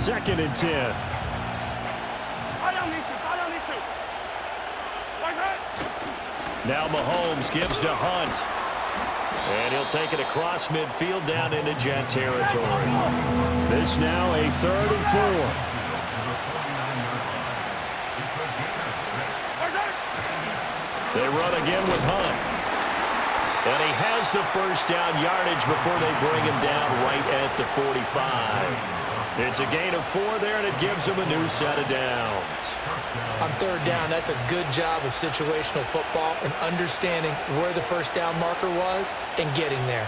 2nd and 10. Now Mahomes gives to Hunt. And he'll take it across midfield down into jet territory. This now a 3rd and 4. They run again with Hunt. And he has the first down yardage before they bring him down right at the 45. It's a gain of 4 there, and it gives him a new set of downs. On 3rd down, that's a good job of situational football and understanding where the first down marker was and getting there.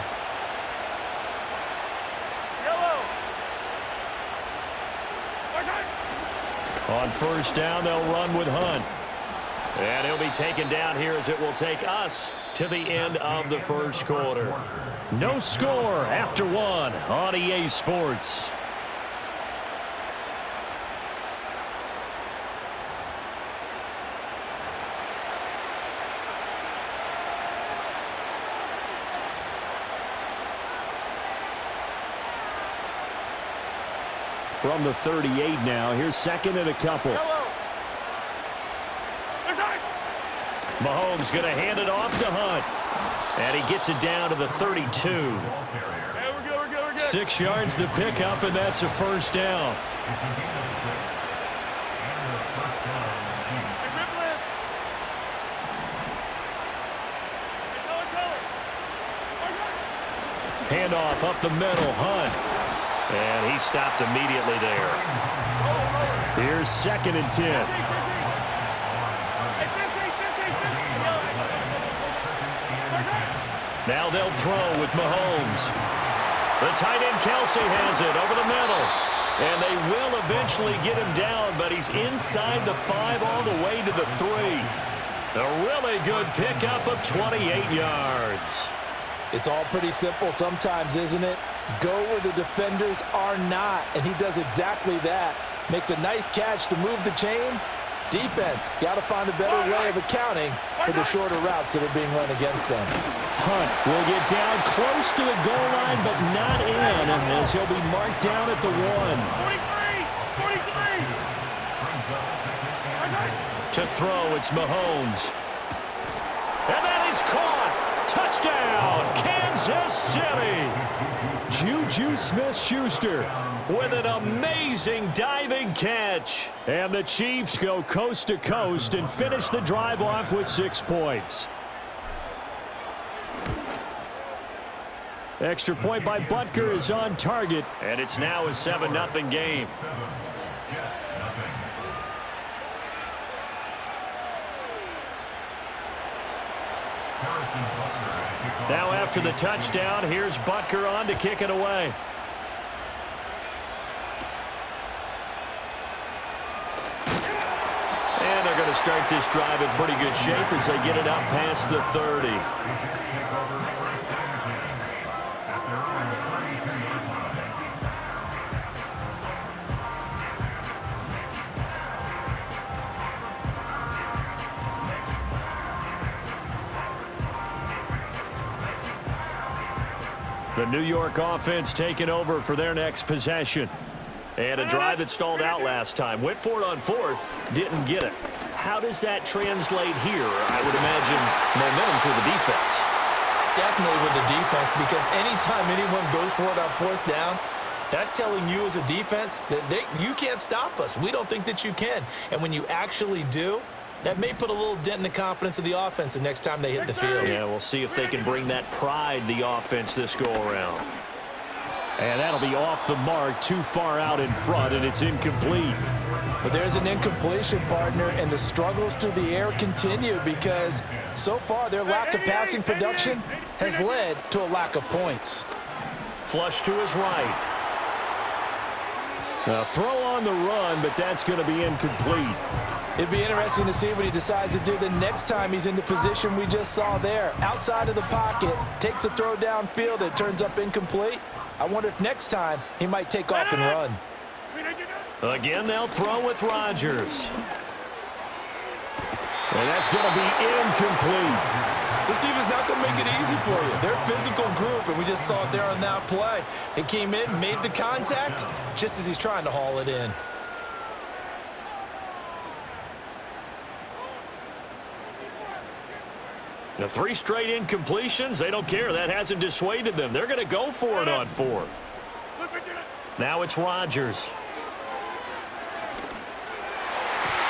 On 1st down, they'll run with Hunt. And he'll be taken down here as it will take us to the end of the 1st quarter. No score after 1 on EA Sports. From the 38 now, here's 2nd and a couple. Mahomes going to hand it off to Hunt. And he gets it down to the 32. We're good. 6 yards the pickup, and that's a 1st down. Handoff up the middle, Hunt. And he stopped immediately there. Here's 2nd and 10. Now they'll throw with Mahomes. The tight end Kelsey has it over the middle. And they will eventually get him down, but he's inside the 5 all the way to the 3. A really good pickup of 28 yards. It's all pretty simple sometimes, isn't it? Go where the defenders are not, and he does exactly that. Makes a nice catch to move the chains. Defense got to find a better way of accounting for the shorter routes that are being run against them. Hunt will get down close to the goal line, but not in, as he'll be marked down at the 1. 43. To throw, it's Mahomes. And that is caught. Touchdown, Kansas City. Juju Smith-Schuster with an amazing diving catch. And the Chiefs go coast to coast and finish the drive off with 6 points. Extra point by Butker is on target, and it's now a 7-0 game. Now after the touchdown, here's Butker on to kick it away. And they're going to start this drive in pretty good shape as they get it up past the 30. The New York offense taking over for their next possession. And a drive that stalled out last time. Went for it on 4th, didn't get it. How does that translate here? I would imagine momentum's with the defense. Definitely with the defense, because anytime anyone goes for it on 4th down, that's telling you as a defense that you can't stop us. We don't think that you can. And when you actually do, that may put a little dent in the confidence of the offense the next time they hit the field. Yeah, we'll see if they can bring that pride, the offense, this go-around. And that'll be off the mark, too far out in front, and it's incomplete. But there's an incompletion, partner, and the struggles through the air continue because so far their lack of passing production has led to a lack of points. Flush to his right. A throw on the run, but that's going to be incomplete. It'd be interesting to see what he decides to do the next time he's in the position we just saw there. Outside of the pocket, takes a throw downfield, it turns up incomplete. I wonder if next time he might take off and run. Again, they'll throw with Rodgers. And that's going to be incomplete. This team is not going to make it easy for you. They're a physical group, and we just saw it there on that play. They came in, made the contact, just as he's trying to haul it in. The 3 straight incompletions, they don't care. That hasn't dissuaded them. They're going to go for it on 4th. Now it's Rodgers.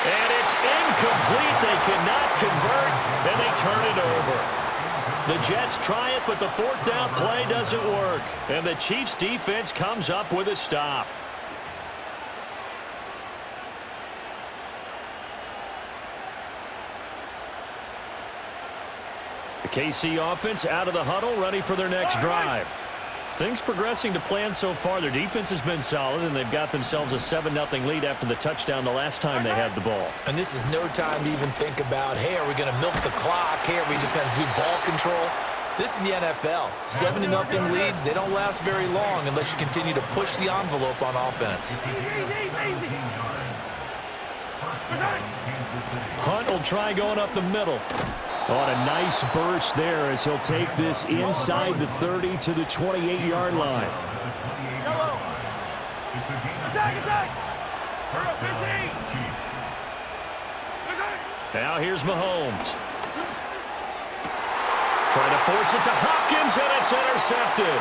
And it's incomplete. They cannot convert, and they turn it over. The Jets try it, but the 4th down play doesn't work. And the Chiefs' defense comes up with a stop. The KC offense out of the huddle, ready for their next drive. Things progressing to plan so far. Their defense has been solid, and they've got themselves a 7-0 lead after the touchdown the last time they had the ball. And this is no time to even think about, hey, are we going to milk the clock? Hey, are we just going to do ball control? This is the NFL. 7-0 leads, they don't last very long unless you continue to push the envelope on offense. Hunt will try going up the middle. On a nice burst there as he'll take this inside the 30 to the 28-yard line. Now here's Mahomes. Trying to force it to Hopkins, and it's intercepted.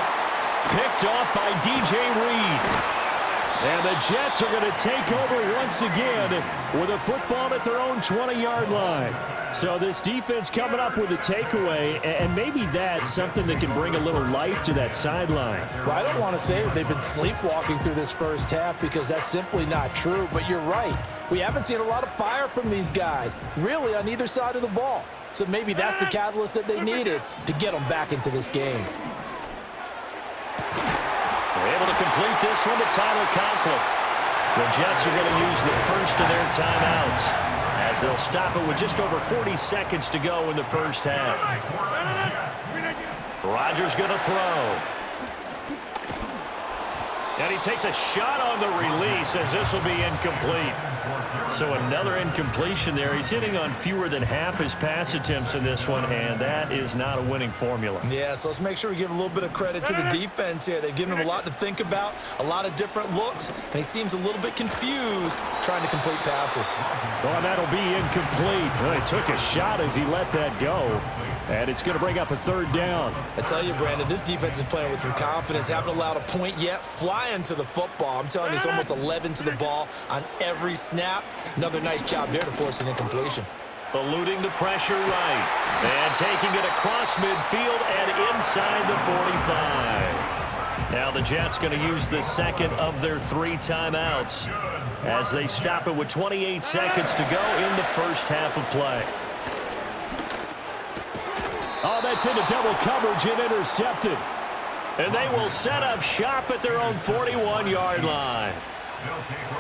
Picked off by DJ Reed. And the Jets are going to take over once again with a football at their own 20-yard line. So this defense coming up with a takeaway, and maybe that's something that can bring a little life to that sideline. Well, I don't want to say that they've been sleepwalking through this first half because that's simply not true, but you're right. We haven't seen a lot of fire from these guys, really on either side of the ball. So maybe that's the catalyst that they needed to get them back into this game. They're able to complete this one to Tyler Conklin. The Jets are going to use the first of their timeouts as they'll stop it with just over 40 seconds to go in the first half. Rodgers going to throw. And he takes a shot on the release as this will be incomplete. So another incompletion there. He's hitting on fewer than half his pass attempts in this one, and that is not a winning formula. Yeah, so let's make sure we give a little bit of credit to the defense here. They've given him a lot to think about, a lot of different looks, and he seems a little bit confused trying to complete passes. Oh, and that'll be incomplete. Well, he took a shot as he let that go. And it's going to bring up a 3rd down. I tell you, Brandon, this defense is playing with some confidence. Haven't allowed a point yet. Flying to the football. I'm telling you, it's almost 11 to the ball on every snap. Another nice job there to force an incompletion. Eluding the pressure right. And taking it across midfield and inside the 45. Now the Jets going to use the second of their 3 timeouts as they stop it with 28 seconds to go in the first half of play. Oh, that's into double coverage and intercepted. And they will set up shop at their own 41-yard line.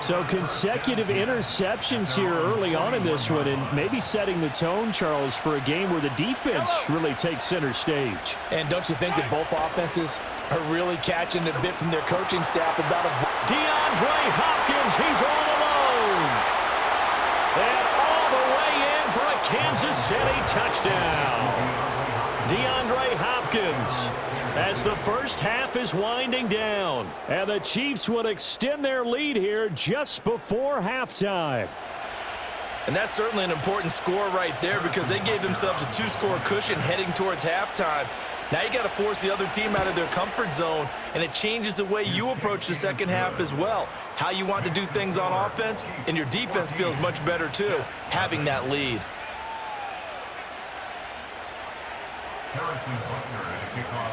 So consecutive interceptions here early on in this one, and maybe setting the tone, Charles, for a game where the defense really takes center stage. And don't you think that both offenses are really catching a bit from their coaching staff about DeAndre Hopkins, he's all alone. And all the way in for a Kansas City touchdown. DeAndre Hopkins, as the first half is winding down. And the Chiefs would extend their lead here just before halftime. And that's certainly an important score right there because they gave themselves a 2-score cushion heading towards halftime. Now you got to force the other team out of their comfort zone, and it changes the way you approach the second half as well. How you want to do things on offense, and your defense feels much better too, having that lead.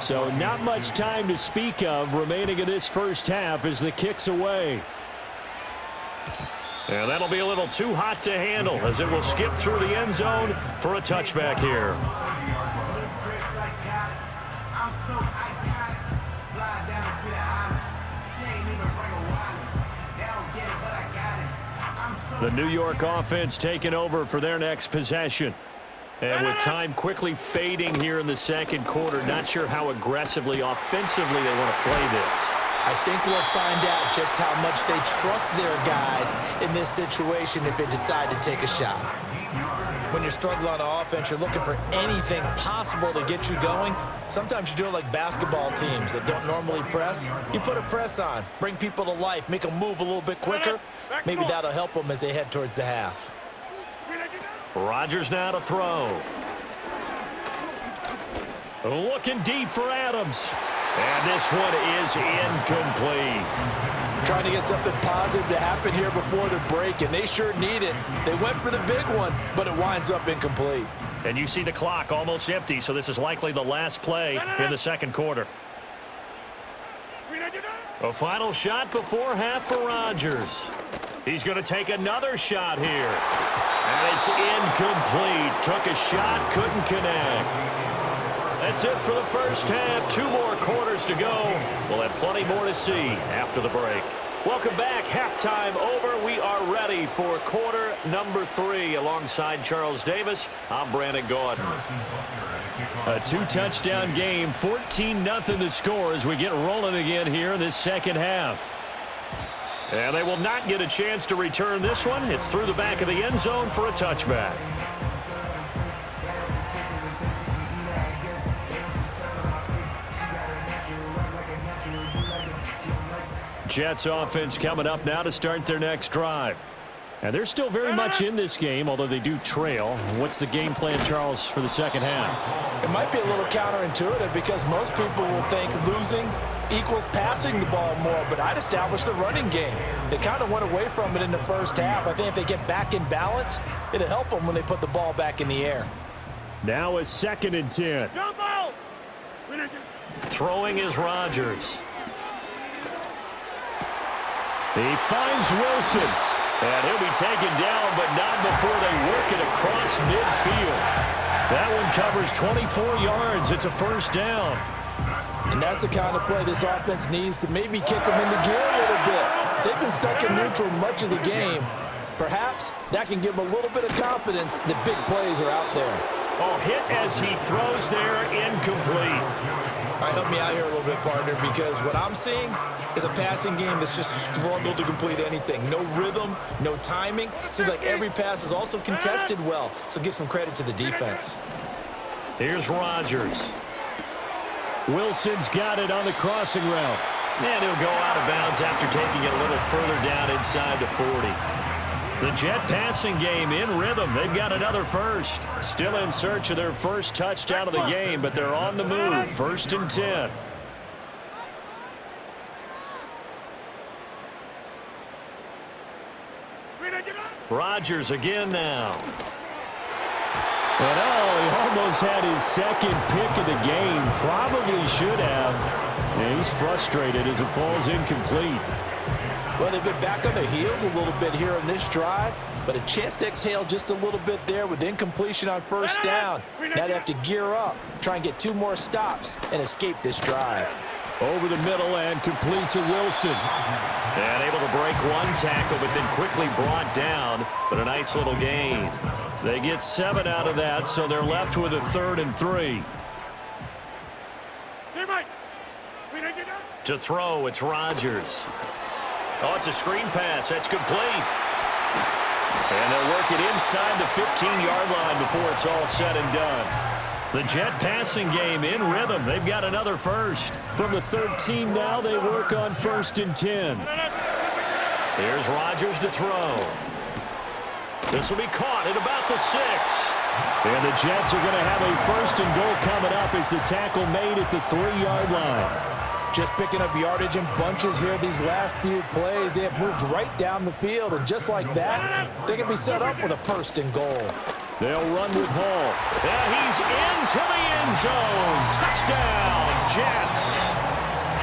So not much time to speak of remaining in this first half as the kick's away. And that'll be a little too hot to handle as it will skip through the end zone for a touchback here. The New York offense taking over for their next possession. And with time quickly fading here in the second quarter, not sure how aggressively, offensively they want to play this. I think we'll find out just how much they trust their guys in this situation if they decide to take a shot. when you're struggling on offense, you're looking for anything possible to get you going. Sometimes you do it like basketball teams that don't normally press. You put a press on, bring people to life, make them move a little bit quicker. Maybe that'll help them as they head towards the half. Rodgers now to throw. Looking deep for Adams. And this one is incomplete. Trying to get something positive to happen here before the break, and they sure need it. They went for the big one, but it winds up incomplete. And you see the clock almost empty, so this is likely the last play in the second quarter. A final shot before half for Rodgers. He's going to take another shot here. And it's incomplete. Took a shot, couldn't connect. That's it for the first half. 2 more quarters to go. We'll have plenty more to see after the break. Welcome back. Halftime over. We are ready for quarter number 3. Alongside Charles Davis, I'm Brandon Gordon. A 2-touchdown game. 14-0 the score as we get rolling again here in this second half. And they will not get a chance to return this one. It's through the back of the end zone for a touchback. Jets offense coming up now to start their next drive. And they're still very much in this game, although they do trail. What's the game plan, Charles, for the second half? It might be a little counterintuitive because most people will think losing equals passing the ball more, but I'd establish the running game. They kind of went away from it in the first half. I think if they get back in balance, it'll help them when they put the ball back in the air. Now a 2nd and 10. Throwing is Rodgers. He finds Wilson. And he'll be taken down, but not before they work it across midfield. That one covers 24 yards. It's a first down. And that's the kind of play this offense needs to maybe kick them into gear a little bit. They've been stuck in neutral much of the game. Perhaps that can give them a little bit of confidence that big plays are out there. Oh, hit as he throws there, incomplete. All right, help me out here a little bit, partner, because what I'm seeing is a passing game that's just struggled to complete anything. No rhythm, no timing. Seems like every pass is also contested well, so give some credit to the defense. Here's Rodgers. Wilson's got it on the crossing route. And he'll go out of bounds after taking it a little further down inside the 40. The Jet passing game in rhythm. They've got another first. Still in search of their first touchdown of the game, but they're on the move. 1st and 10. Rodgers again now. And he almost had his 2nd pick of the game. Probably should have. And he's frustrated as it falls incomplete. Well, they've been back on their heels a little bit here on this drive, but a chance to exhale just a little bit there with incompletion on first down. Now they have to gear up, try and get 2 more stops, and escape this drive. Over the middle and complete to Wilson. And able to break 1 tackle, but then quickly brought down. But a nice little gain. They get 7 out of that, so they're left with a 3rd and 3. To throw, it's Rodgers. Oh, it's a screen pass. That's complete. And they'll work it inside the 15-yard line before it's all said and done. The Jet passing game in rhythm. They've got another first. From the 13 now, they work on 1st and 10. Here's Rodgers to throw. This will be caught at about the 6. And the Jets are going to have a 1st and goal coming up as the tackle made at the 3-yard line. Just picking up yardage in bunches here these last few plays. They have moved right down the field, and just like that, they can be set up with a 1st and goal. They'll run with Hall. And he's into the end zone. Touchdown, Jets.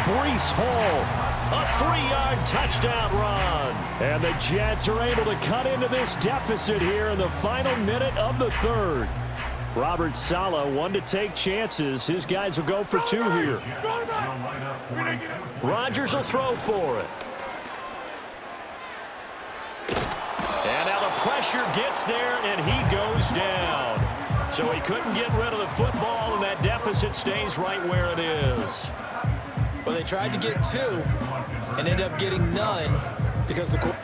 Breece Hall, a 3-yard touchdown run. And the Jets are able to cut into this deficit here in the final minute of the 3rd. Robert Saleh, one to take chances. His guys will go for 2 here. Rodgers will throw for it. And now the pressure gets there, and he goes down. So he couldn't get rid of the football, and that deficit stays right where it is. Well, they tried to get 2 and ended up getting none because the